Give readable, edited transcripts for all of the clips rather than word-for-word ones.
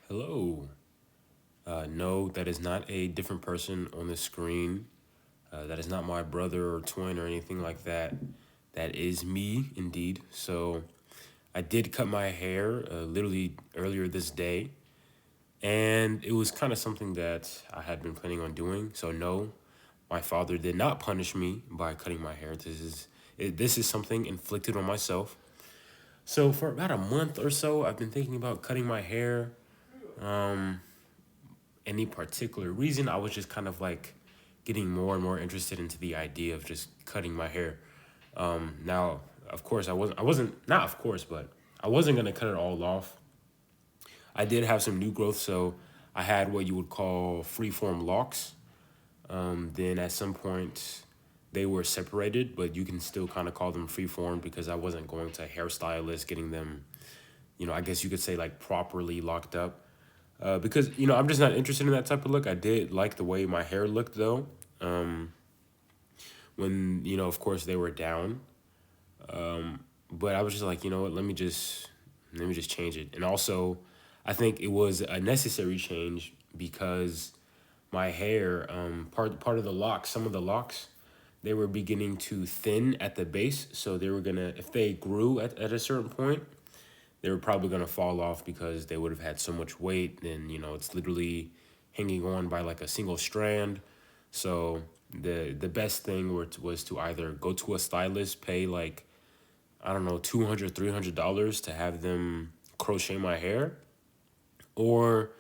Hello. No, that is not a different person on the screen. That is not my brother or twin or anything like that. That is me, indeed. So I did cut my hair literally earlier this day, and it was kind of something that I had been planning on doing. So no, my father did not punish me by cutting my hair. This is something inflicted on myself. So for about a month or so, I've been thinking about cutting my hair. Any particular reason. I was just kind of like getting more and more interested into the idea of just cutting my hair. Now, of course, I wasn't not of course, but I wasn't gonna cut it all off. I did have some new growth, so I had what you would call freeform locks. Then at some point, they were separated, but you can still kind of call them freeform because I wasn't going to a hairstylist getting them, I guess you could say like properly locked up. Because I'm just not interested in that type of look. I did like the way my hair looked though. When of course they were down, but I was just like, you know what, let me just change it. And also, I think it was a necessary change because my hair, part of the locks, some of the locks, they were beginning to thin at the base, so they were gonna, if they grew at a certain point, they were probably going to fall off because they would have had so much weight. And it's literally hanging on by like a single strand. So the best thing was to either go to a stylist, pay like, I don't know, $200 $300 to have them crochet my hair, or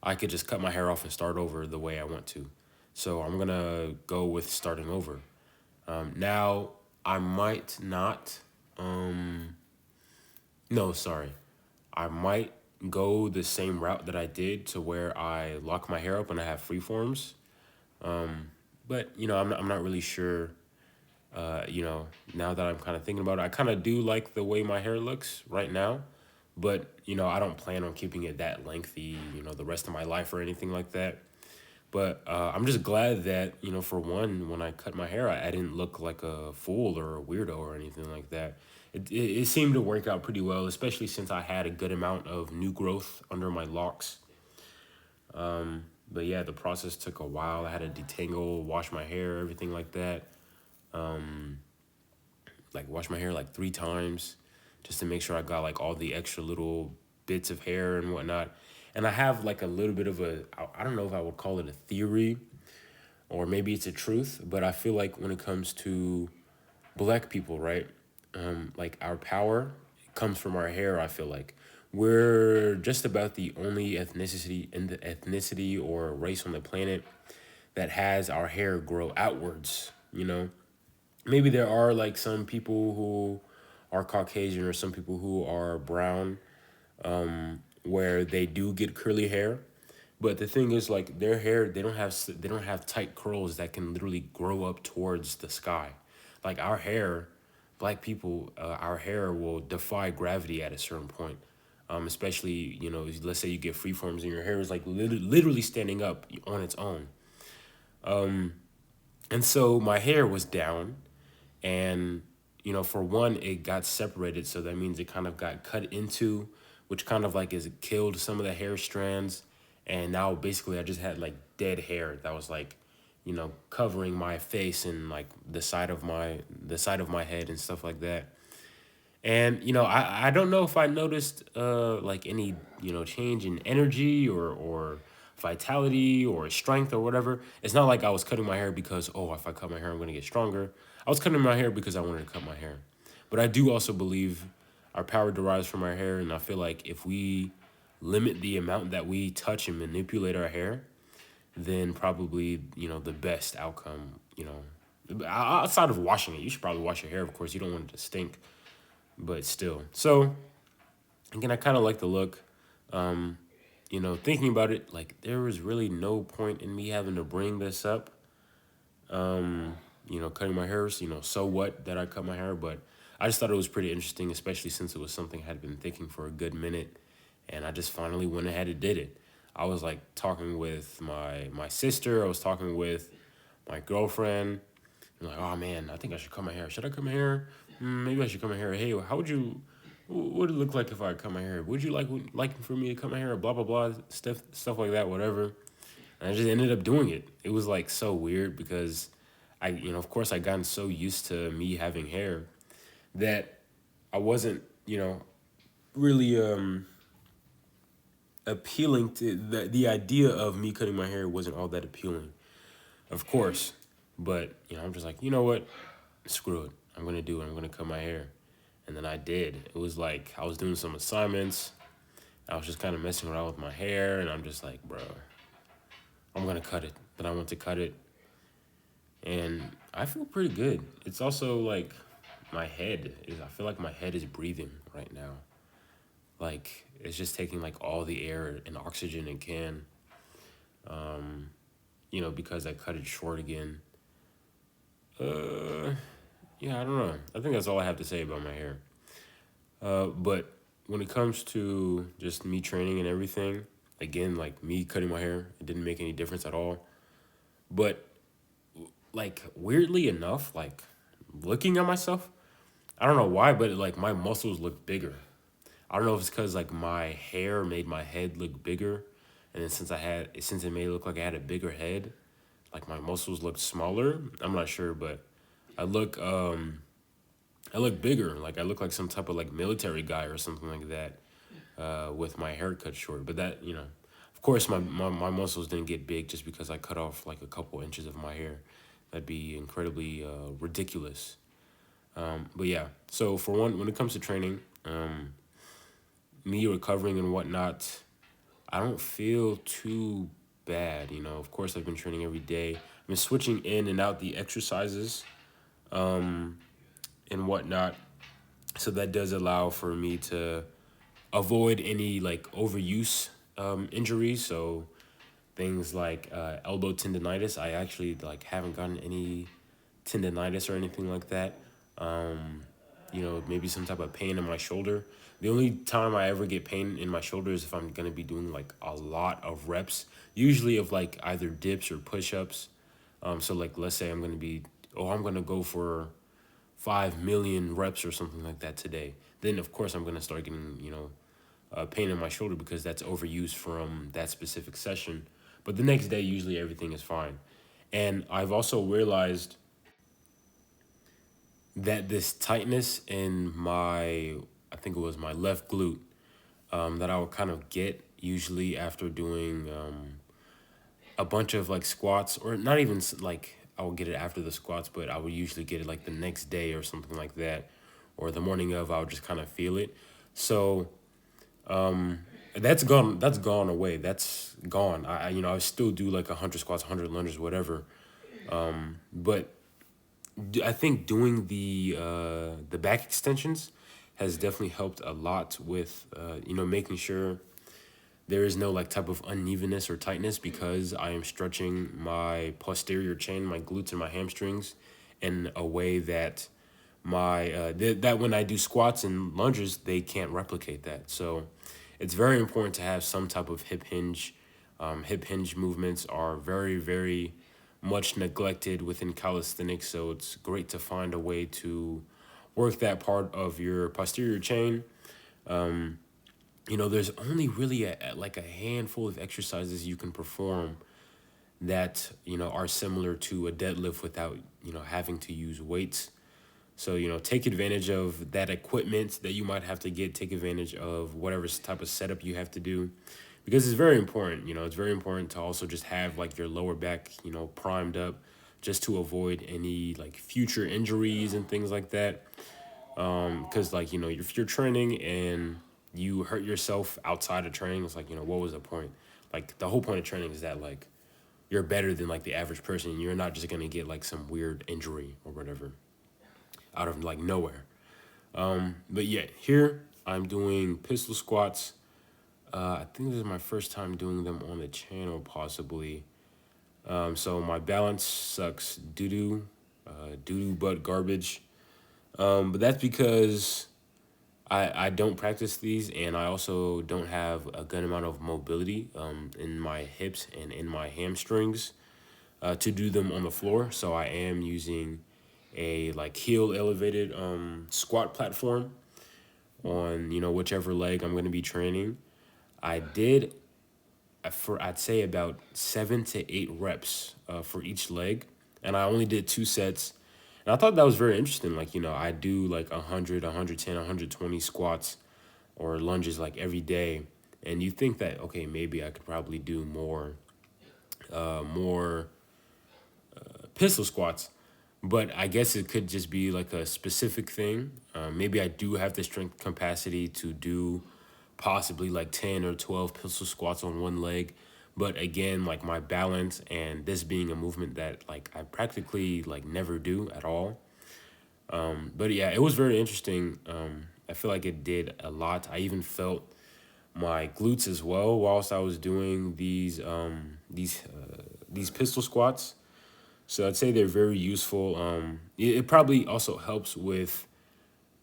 I could just cut my hair off and start over the way I want to. So I'm gonna go with starting over. Now I might not. No, sorry. I might go the same route that I did to where I lock my hair up and I have free forms. But I'm not really sure. Now that I'm kind of thinking about it, I kind of do like the way my hair looks right now. But I don't plan on keeping it that lengthy, the rest of my life or anything like that. But I'm just glad that for one, when I cut my hair, I didn't look like a fool or a weirdo or anything like that. It seemed to work out pretty well, especially since I had a good amount of new growth under my locks. But yeah, the process took a while. I had to detangle, wash my hair, everything like that. Like wash my hair like 3 times just to make sure I got like all the extra little bits of hair and whatnot. And I have like a little bit of I don't know if I would call it a theory or maybe it's a truth, but I feel like when it comes to black people, right? Like our power comes from our hair. I feel like we're just about the only ethnicity or race on the planet that has our hair grow outwards. Maybe there are like some people who are Caucasian or some people who are brown, where they do get curly hair. But the thing is, like their hair, they don't have tight curls that can literally grow up towards the sky. Like our hair, black people, our hair will defy gravity at a certain point. Especially let's say you get free forms and your hair is like literally standing up on its own. And so my hair was down, and for one, it got separated, so that means it kind of got cut into, which kind of like is killed some of the hair strands. And now basically I just had like dead hair that was like covering my face and like the side of my head and stuff like that. And I don't know if I noticed like any change in energy or vitality or strength or whatever. It's not like I was cutting my hair because, oh, if I cut my hair I'm gonna get stronger. I was cutting my hair because I wanted to cut my hair. But I do also believe our power derives from our hair, and I feel like if we limit the amount that we touch and manipulate our hair, then probably the best outcome. Outside of washing it, you should probably wash your hair. Of course, you don't want it to stink, but still. So again, I kind of like the look. Thinking about it, like there was really no point in me having to bring this up. Cutting my hair. So what that I cut my hair, but I just thought it was pretty interesting, especially since it was something I had been thinking for a good minute, and I just finally went ahead and did it. I was like talking with my sister. I was talking with my girlfriend. I'm like, oh man, I think I should cut my hair. Should I cut my hair? Maybe I should cut my hair. Hey, how would you? what would it look like if I cut my hair? Would you like for me to cut my hair? Blah blah blah, stuff like that, whatever. And I just ended up doing it. It was like so weird because of course, I gotten so used to me having hair that I wasn't, really appealing to the idea of me cutting my hair wasn't all that appealing, of course. But I'm just like, you know what? Screw it. I'm gonna do it. I'm gonna cut my hair. And then I did. It was like I was doing some assignments. I was just kind of messing around with my hair, and I'm just like, bro, I'm gonna cut it. Then I went to cut it, and I feel pretty good. It's also like my head is. I feel like my head is breathing right now. Like it's just taking like all the air and oxygen it can. Because I cut it short again. Uh, yeah, I don't know. I think that's all I have to say about my hair. But when it comes to just me training and everything, again, like me cutting my hair, it didn't make any difference at all. But like weirdly enough, like looking at myself, I don't know why, but like my muscles look bigger. I don't know if it's because like my hair made my head look bigger, and then since it made it look like I had a bigger head, like my muscles looked smaller. I'm not sure, but I look I look bigger. Like I look like some type of like military guy or something like that, with my hair cut short. But that of course my muscles didn't get big just because I cut off like a couple inches of my hair. That'd be incredibly ridiculous. But yeah, so for one, when it comes to training, me recovering and whatnot, I don't feel too bad. Of course, I've been training every day. I've been switching in and out the exercises and whatnot. So that does allow for me to avoid any like overuse injuries. So things like elbow tendonitis, I actually like haven't gotten any tendonitis or anything like that. Maybe some type of pain in my shoulder. The only time I ever get pain in my shoulder is if I'm gonna be doing like a lot of reps, usually of like either dips or push-ups. So like let's say I'm gonna go for 5 million reps or something like that today. Then of course I'm gonna start getting pain in my shoulder because that's overuse from that specific session. But the next day usually everything is fine. And I've also realized that this tightness in I think it was my left glute, that I would kind of get usually after doing a bunch of like squats, or not even like I would get it after the squats, but I would usually get it like the next day or something like that, or the morning of. I would just kind of feel it. So that's gone. That's gone away. That's gone. I still do like 100 squats, 100 lunges, whatever. But I think doing the back extensions has definitely helped a lot with making sure there is no like type of unevenness or tightness because I am stretching my posterior chain, my glutes and my hamstrings in a way that that when I do squats and lunges, they can't replicate that. So it's very important to have some type of hip hinge. Hip hinge movements are very, very much neglected within calisthenics, so it's great to find a way to work that part of your posterior chain. There's only really like a handful of exercises you can perform that are similar to a deadlift without having to use weights. So take advantage of that equipment that you might have to get. Take advantage of whatever type of setup you have to do, because it's very important. It's very important to also just have like your lower back primed up, just to avoid any like future injuries and things like that. Because like if you're training and you hurt yourself outside of training, it's like what was the point? Like the whole point of training is that like you're better than like the average person. You're not just gonna get like some weird injury or whatever out of like nowhere. But yeah, here I'm doing pistol squats. I think this is my first time doing them on the channel, possibly. So my balance sucks doo doo butt garbage. But that's because I don't practice these, and I also don't have a good amount of mobility in my hips and in my hamstrings to do them on the floor. So I am using a like heel elevated squat platform, on, whichever leg I'm going to be training. I did for I'd say about 7 to 8 reps for each leg, and I only did 2 sets. And I thought that was very interesting. Like, I do like 100, 110, 120 squats or lunges like every day, and you think that, okay, maybe I could probably do more pistol squats, but I guess it could just be like a specific thing. Maybe I do have the strength capacity to do possibly like 10 or 12 pistol squats on one leg. But again, like my balance and this being a movement that like I practically like never do at all. But yeah, it was very interesting. I feel like it did a lot. I even felt my glutes as well whilst I was doing these pistol squats. So I'd say they're very useful. It probably also helps with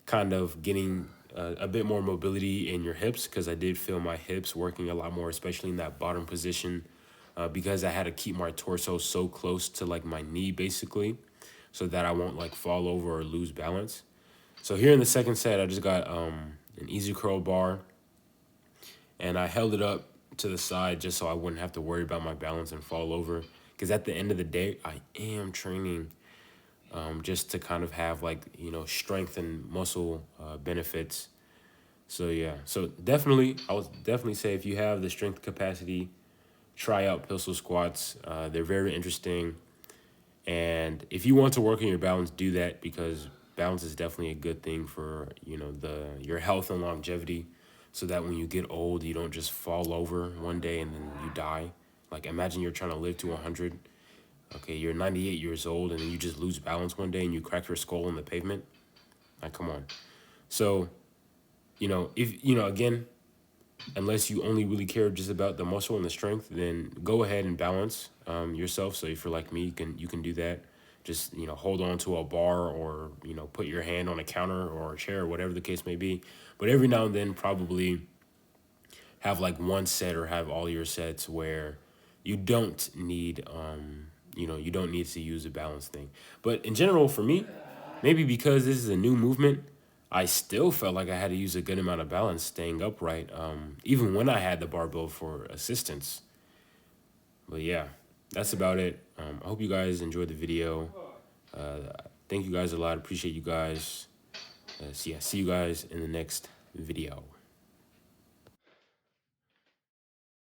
kind of getting a bit more mobility in your hips, because I did feel my hips working a lot more, especially in that bottom position, because I had to keep my torso so close to like my knee basically, so that I won't like fall over or lose balance. So here in the second set, I just got an easy curl bar, and I held it up to the side just so I wouldn't have to worry about my balance and fall over. Because at the end of the day, I am training just to kind of have like, strength and muscle benefits. So yeah, so definitely, I would definitely say if you have the strength capacity, try out pistol squats. They're very interesting. And if you want to work on your balance, do that, because balance is definitely a good thing for, your health and longevity, so that when you get old, you don't just fall over one day and then you die. Like imagine you're trying to live to 100. Okay, you're 98 years old and then you just lose balance one day and you crack your skull on the pavement. Like, come on. So, if, again, unless you only really care just about the muscle and the strength, then go ahead and balance yourself. So if you're like me, you can do that. Just, hold on to a bar, or, put your hand on a counter or a chair, or whatever the case may be. But every now and then, probably have like one set or have all your sets where you don't need you don't need to use a balance thing. But in general, for me, maybe because this is a new movement, I still felt like I had to use a good amount of balance staying upright, even when I had the barbell for assistance. But yeah, that's about it. I hope you guys enjoyed the video. Thank you guys a lot. Appreciate you guys. So yeah, see you guys in the next video.